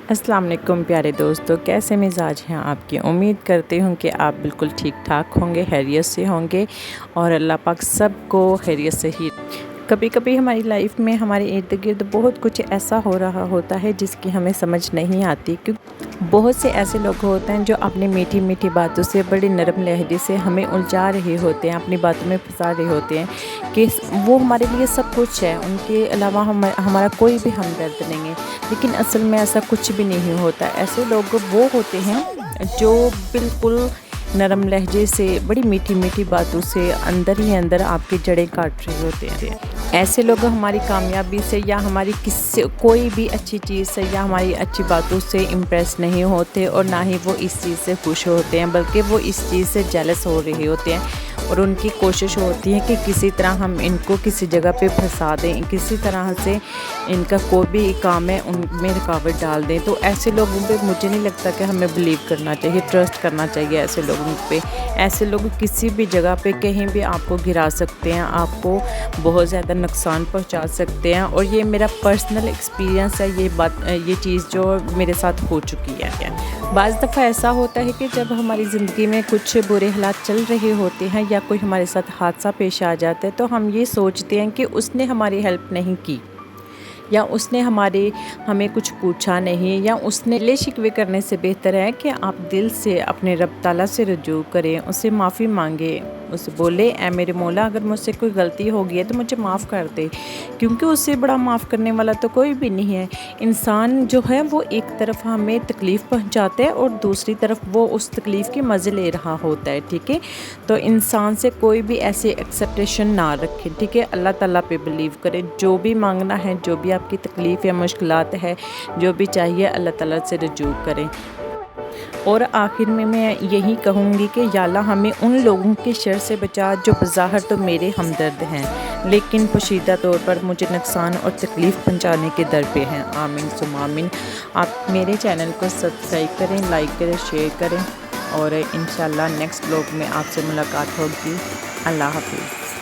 अस्सलाम वालेकुम प्यारे दोस्तों, कैसे मिजाज हैं आपके। उम्मीद करती हूँ कि आप बिल्कुल ठीक ठाक होंगे, खैरियत से होंगे और अल्लाह पाक सबको खैरियत से ही। कभी कभी हमारी लाइफ में हमारे इर्द गिर्द बहुत कुछ ऐसा हो रहा होता है जिसकी हमें समझ नहीं आती, क्योंकि बहुत से ऐसे लोग होते हैं जो अपनी मीठी मीठी बातों से, बड़ी नरम लहजे से हमें उलझा रहे होते हैं, अपनी बातों में फंसा रहे होते हैं कि वो हमारे लिए सब कुछ है, उनके अलावा हमारा कोई भी हमदर्द नहीं है। लेकिन असल में ऐसा कुछ भी नहीं होता। ऐसे लोग वो होते हैं जो बिल्कुल नरम लहजे से, बड़ी मीठी मीठी बातों से अंदर ही अंदर आपकी जड़ें काट रहे होते हैं। ऐसे लोग हमारी कामयाबी से या हमारी कोई भी अच्छी चीज़ से या हमारी अच्छी बातों से इम्प्रेस नहीं होते, और ना ही वो इस चीज़ से खुश होते हैं, बल्कि वो इस चीज़ से जेलस हो रहे होते हैं। और उनकी कोशिश होती है कि किसी तरह हम इनको किसी जगह पे फंसा दें, किसी तरह से इनका कोई भी काम है उनमें रुकावट डाल दें। तो ऐसे लोगों पे मुझे नहीं लगता कि हमें बिलीव करना चाहिए, ट्रस्ट करना चाहिए ऐसे लोगों पे। ऐसे लोग किसी भी जगह पे कहीं भी आपको गिरा सकते हैं, आपको बहुत ज़्यादा नुकसान पहुंचा सकते हैं। और ये मेरा पर्सनल एक्सपीरियंस है, ये चीज़ जो मेरे साथ हो चुकी है। बाज़ दफ़ा ऐसा होता है कि जब हमारी ज़िंदगी में कुछ बुरे हालात चल रहे होते हैं या कोई हमारे साथ हादसा पेश आ जाता है, तो हम ये सोचते हैं कि उसने हमारी हेल्प नहीं की, या उसने हमें कुछ पूछा नहीं, या उसने गिले शिकवे करने से बेहतर है कि आप दिल से अपने रब ताला से रुजू करें, उससे माफ़ी मांगे, उससे बोले ऐ मेरे मौला, अगर मुझसे कोई गलती हो गई है तो मुझे माफ़ कर दे, क्योंकि उससे बड़ा माफ़ करने वाला तो कोई भी नहीं है। इंसान जो है वो एक तरफ हमें तकलीफ़ पहुंचाता है और दूसरी तरफ वो उस तकलीफ़ की मज़े ले रहा होता है, ठीक है। तो इंसान से कोई भी ऐसे एक्सेप्टेशन ना रखें, ठीक है। अल्लाह ताला पे बिलीव करें, जो भी मांगना है, जो भी आपकी तकलीफ़ या मुश्किलात है, जो भी चाहिए अल्लाह ताला से रुजू करें। और आखिर में मैं यही कहूँगी कि या अल्लाह हमें उन लोगों की शर से बचा जो बज़ाहिर तो मेरे हमदर्द हैं, लेकिन पोशीदा तौर पर मुझे नुकसान और तकलीफ़ पहुँचाने के दर पे हैं। आमीन सुम्मा आमीन। आप मेरे चैनल को सब्सक्राइब करें, लाइक करें, शेयर करें, और इंशाल्लाह नेक्स्ट ब्लॉग में आपसे मुलाकात होगी। अल्लाह हाफिज़।